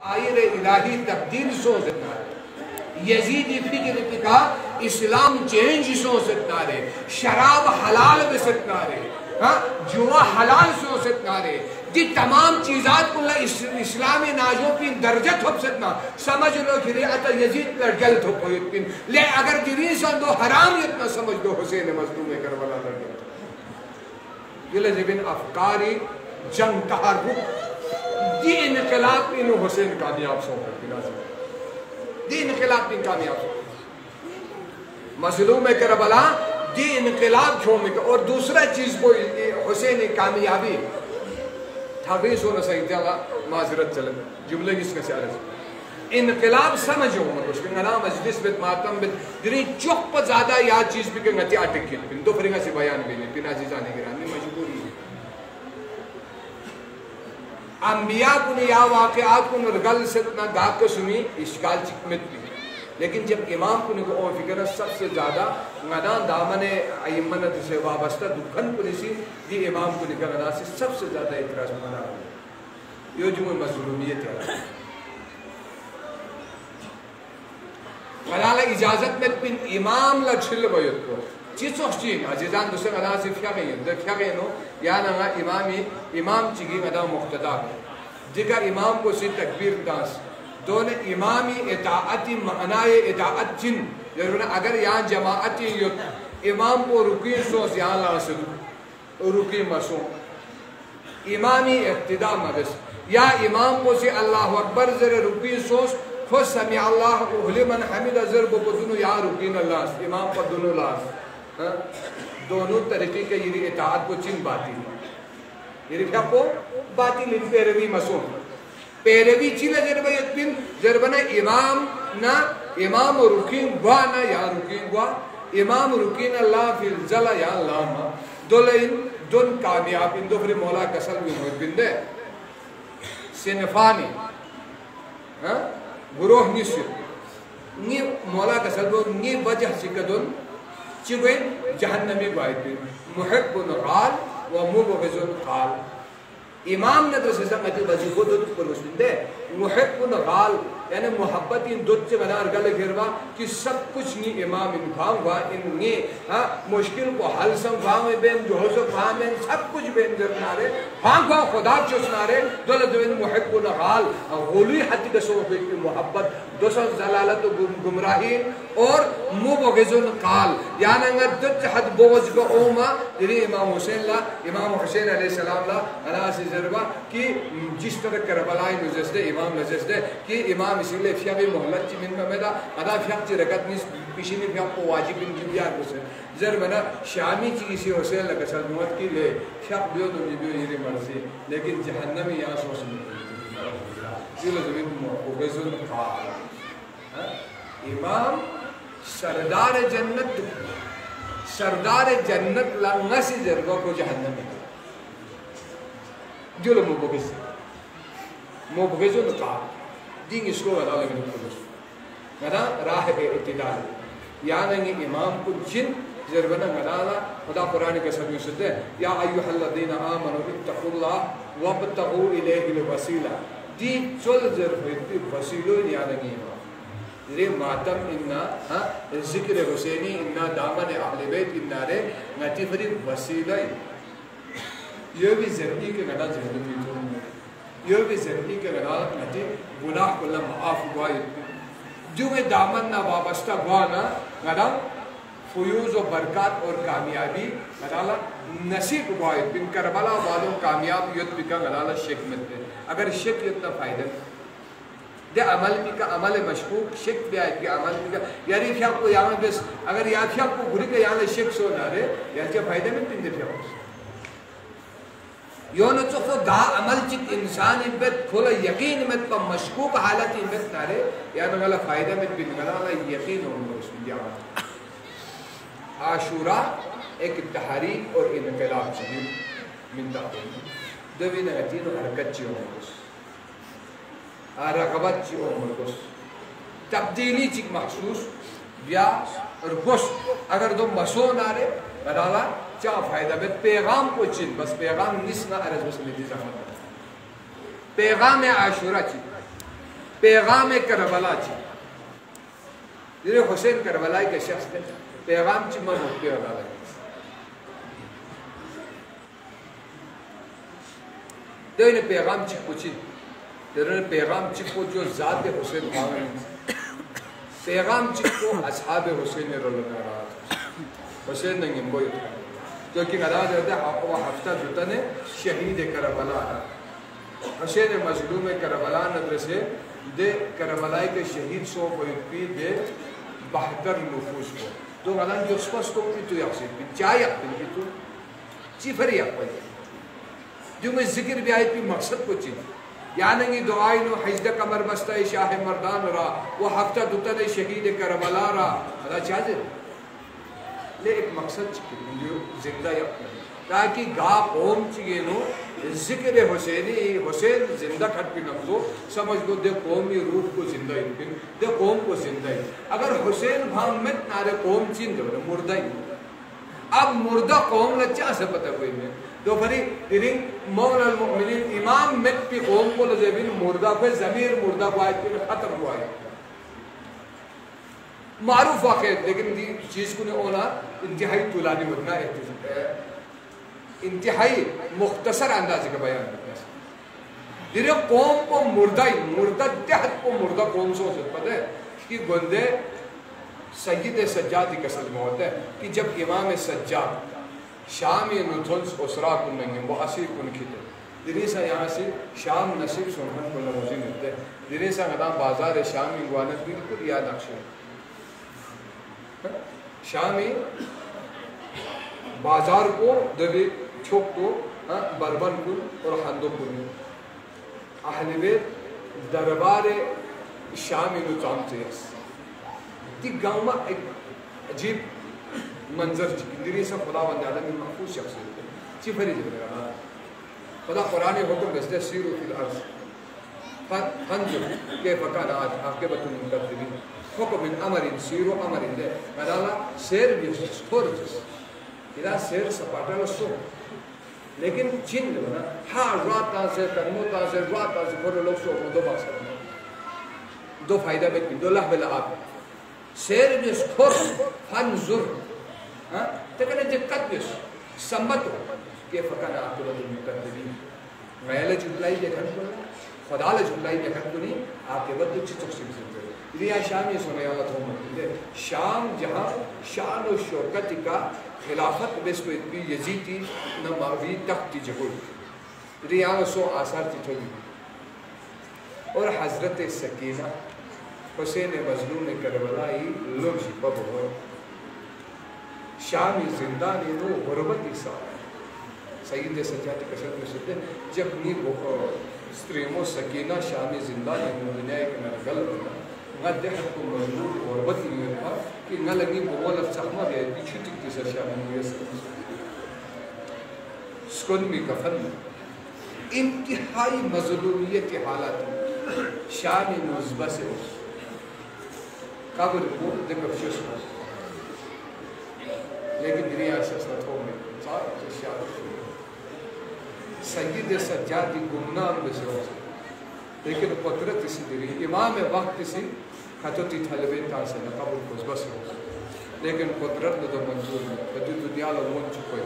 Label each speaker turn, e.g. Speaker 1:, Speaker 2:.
Speaker 1: آئیر الہی تبدیل سو سکتا ہے، یزیدی فکر اتکا اسلام چینج سو سکتا ہے، شراب حلال بے سکتا ہے، جوا حلال سو سکتا ہے، دی تمام چیزات کو اسلامی ناجوں پین درجت ہو سکتا سمجھ لو کہ اتا یزید پر جلد ہو پویت پین لے اگر جرین سن دو حرام اتنا سمجھ دو حسین مظلوم کربلا لگے یہ لزبین افکاری جنگ تحرک دی انقلاب انہوں حسین کامیاب سو کر دی انقلاب پین کامیاب سو مظلوم کربلا دی انقلاب کیوں میں اور دوسرا چیز کو حسین کامیابی تھاویز ہونا سہیتے اللہ معذرت چلیں جملے کس کا سیارے سے انقلاب سمجھو مرکوش کہ نام مجلس بیت ماتم بیت دری چوک پر زیادہ یاد چیز بھی کہ نتی آٹک کیل پن دو فرنگا سی بیان بھی نہیں پن عزیزانی گرانی مجبوری ہے انبیاء کنی یا واقعات کنی رگل ستنا گاہ کو سنی اشکال چکمت بھی لیکن جب امام کنی کو اوہ فکر سب سے زیادہ نادان دامن ایمنت سے وابستہ دکھن کنی سی دی امام کنی کا ندا سے سب سے زیادہ اعتراض منا رہا یہ جو مظلومیت ہے غلالہ اجازت میں پن امام لچھل بیت کو چیز سوچین عزیزان دوسرے غلالہ سے فیا گئی ہیں فیا گئی نو یا نگا امام چگی غدا مقتدہ جگہ امام کو سی تکبیر دانس دون امامی اطاعتی معنی اطاعت جن اگر یہاں جماعتی امام کو رکین سوز یہاں لاسد رکین مسون امامی اقتداء مبس یا امام کو سی اللہ اکبر ذر رکین سوز خود سمیع اللہ لمن حمد ذر بکتنو یا رکین اللہ امام پر دونوں لاس دونوں طریقے کے یہ اطاعت کو چن باتی یہ کیا کو باتی لن پیروی مسون پیروی چیلے جربہ یتبین جربنا امام نا امام رکین گوا نا یا رکین گوا امام رکین اللہ فی الزلہ یا اللہ ما دولین دون کامیاب ان دو فری مولا کسل بھی ہوئے بندے سنفانی گروہ نیسر نی مولا کسل بھی نی وجہ سکدن چگوین جہنمی گوائی پیر محب نقال و مبغض قال امام نے تو سیسا مجھے وظیفہ دو پر مسلم دے محب نقال یعنی محبت ان دوت سے بنا رگل گھروا کہ سب کچھ نہیں امام ان کھاؤں گا انہیں مشکل کو حل سم کھاؤں بین جو ہو سو کھاؤں بین سب کچھ بین ذرنا رہے کھاؤں کھاؤں خدا چوسنا رہے دولت دوین محب نقال غولی حتی کسو کی محبت دوسر زلالت و گمراہین اور مبغض قال یعنی اگر دوت حد بغض کو اوما یعنی امام حسین اللہ امام حسین علیہ السلام اللہ اناسی ضربہ کہ جس طرح کربلائی نزست دے امام نزست دے کہ امام اسی لئے فیاقی محلت چی من ممیدہ ادا فیاق چی رکت نیس پیشی میں فیاق کو واجب ان کی بیار حسین ضربنا شامی چی کسی حسین لگا سلموت کی لے فیاق بیو تو بیو ہیری مرسی لیکن جہنمی یہاں سوچ نہیں یہ لزمین مبغض قال امام سردار جنت لنگسی ضربہ کو جہنمی جو لوگ مبغض قال دین اس کو ودا لگنے کو مدا راہ اعتدال یعنی امام کو جن ضربنا مدالا خدا قرآن کے سبھی سدے یا ایوہ الذین آمنوا اتقوا اللہ وابتغوا الیہ الوسیلہ دی چل ضربتی وسیلو یعنی امام یہ ماتم انہا ذکر حسینی انہا دامن اہل بیت انہا رے نتی فری وسیلہ یہ بھی ضربی کے گدا ضربی یہ بھی ضربی کے گدا نتی گناہ کو اللہ معاف گوائی جو میں دامن نا وابستہ گوانا گدا فیوز و برکات اور کامیابی گدا نصیب گوائی بن کربلا والوں کامیاب یت بکا گدا شک ملتے اگر شک یتنا فائدہ دے عمل بھی کا عمل مشکوک شک بھی آئے کہ عمل بھی کا یعنی فیاق کو یہاں بس اگر یا فیاق کو گھری کے یہاں شک سو نہ رہے یا کیا فائدہ میں پندے فیاق کو یوں چوکو دا عمل چک انسان انبت کھولا یقین انبت پا مشکوک حالت انبت نارے یا نگالا فائدہ میں بن گلا یقین ہونے اس میں جاوات عاشورہ ایک تحریک اور انقلاب چیئے من داخل دوی نگتین و حرکت چیئے ہونے رغبت چیئے ہونے تبدیلی چک محسوس بیا رکوش اگر دو مسو نارے بدالا چاہ فائدہ بیت پیغام کو چن بس پیغام نسنا عرض بس لیتی زحمت پیغام عاشورہ چن پیغام کربلا چی دیرے حسین کربلائی کے شخص نے پیغام چی من ہوتے ہوگا لگے تو انہیں پیغام چی پوچھی دیرے پیغام چی کو جو ذات حسین خواہن پیغام چی کو اصحاب حسین رولو رہا حسین ننگیم گوئی تھا جو کہ غدا دیتا ہے وہ ہفتہ دوتا نے شہید کربلا حسین مظلوم کربلا ندرسے دے کربلائی کے شہید سو کوئی پی دے 72 نفوس کو تو غلان جو سپس کو پی تو یقصید پی چاہ یقصید پی تو چی فر یقصید جو میں ذکر بھی آئی پی مقصد کو چیز یعنی دعائی نو حجدہ کمر بستہ شاہ مردان را وہ ہفتہ دوتا نے شہید کربلا را خدا چاہ دے لے ایک مقصد چکے جو زندہ یقصید تاکہ گاہ قوم چیئے نو ذکر حسینی حسین زندہ کھٹ پی نمزو سمجھ لو دے قومی روح کو زندہ ہی دے قوم کو زندہ ہی اگر حسین بھام مت نارے قوم چین دے مردہ ہی اب مردہ قوم لچا سے پتہ کوئی میں تو پھری تیرین مولا المؤمنین امام مت پی قوم کو لزیبین مردہ پہ ضمیر مردہ کو آئیت پہ ختم ہوا ہے معروف واقع ہے لیکن دی چیز کو نے اونا انتہائی طولانی مدنہ انتہائی مختصر اندازے کا بیان کرتا ہے دیرے قوم کو مردہ تحت کو مردہ قوم سو سے پتہ ہے کہ گندے سید سجادی کا صدمہ ہوتا ہے کہ جب امام سجاد شامی نتھنس اسرا کن ننگیں وہ اسیر کن کھتے دیرے سا یہاں سے شام نصیب سنہن کو نموزی ملتے ہیں دیرے سا غدا بازار شامی گوانت بالکل یاد اکشن شامی بازار کو دوی چھوک کو بربن کن اور حندو کن اہل بیت دربار شامی نو چانتے ہیں دی گاؤں میں ایک عجیب منظر چکی دیری سا خدا بندی آدم میں محفوظ شخص ہے چی پھری جب رہا خدا قرآن حکم بستے سیرو فی الارض فانجو کیف کان عاقبت المکذبین حکم من امر سیرو امر دے مدالا سیر بیس سپور جس اذا سیر سپاٹا لسو لیکن چین دو نا ہاں رات تازے کرمو تازے رات تازے کھر لوگ سو دو باس کرنا دو فائدہ بیت دو لح بلا آپ سیر بیس کھر فانظر تکنے دقت بیس سمتو کہ فکان عاقبت المکذبین غیلہ جبلائی دیکھن کو خدا لجبلائی دیکھن کو نہیں عاقبت دو چی تقسیم سے یہ شام یہ سنے اللہ تھوما شام جہاں شان و شوکت کا خلافت بس کو اتبی یزیدی نماوی تختی جگوئی ریاں سو آثار تھی تھوڑی اور حضرت سکینہ حسین مظلوم کربلائی لوگ شپا بہو شامی زندانی نو غربتی سال سید سجاد کشت میں سکتے جب نی ستریمو سکینہ شامی زندانی نو دنیا ایک نرگل بنا غدحت کو مجبور غربتی میں تھا کہ نہ لگی بغولت سخمہ بھی ہے پیچھو تک کسر شامی مویسر سکن میں کفن انتہائی مظلومیت حالات شامی نوزبہ سے ہو قابل کو دکھر شس ہو لیکن دنیا شخصت ہو میں سارا شاہ سید سجادی گمنام بسے ہو لیکن قدرت اسی دری امام وقت اسی خطوتی طالبین تاسے نقابل کو بس ہو لیکن قدرت نہ تو منظور ہے تو دنیا لوگوں چکو ہے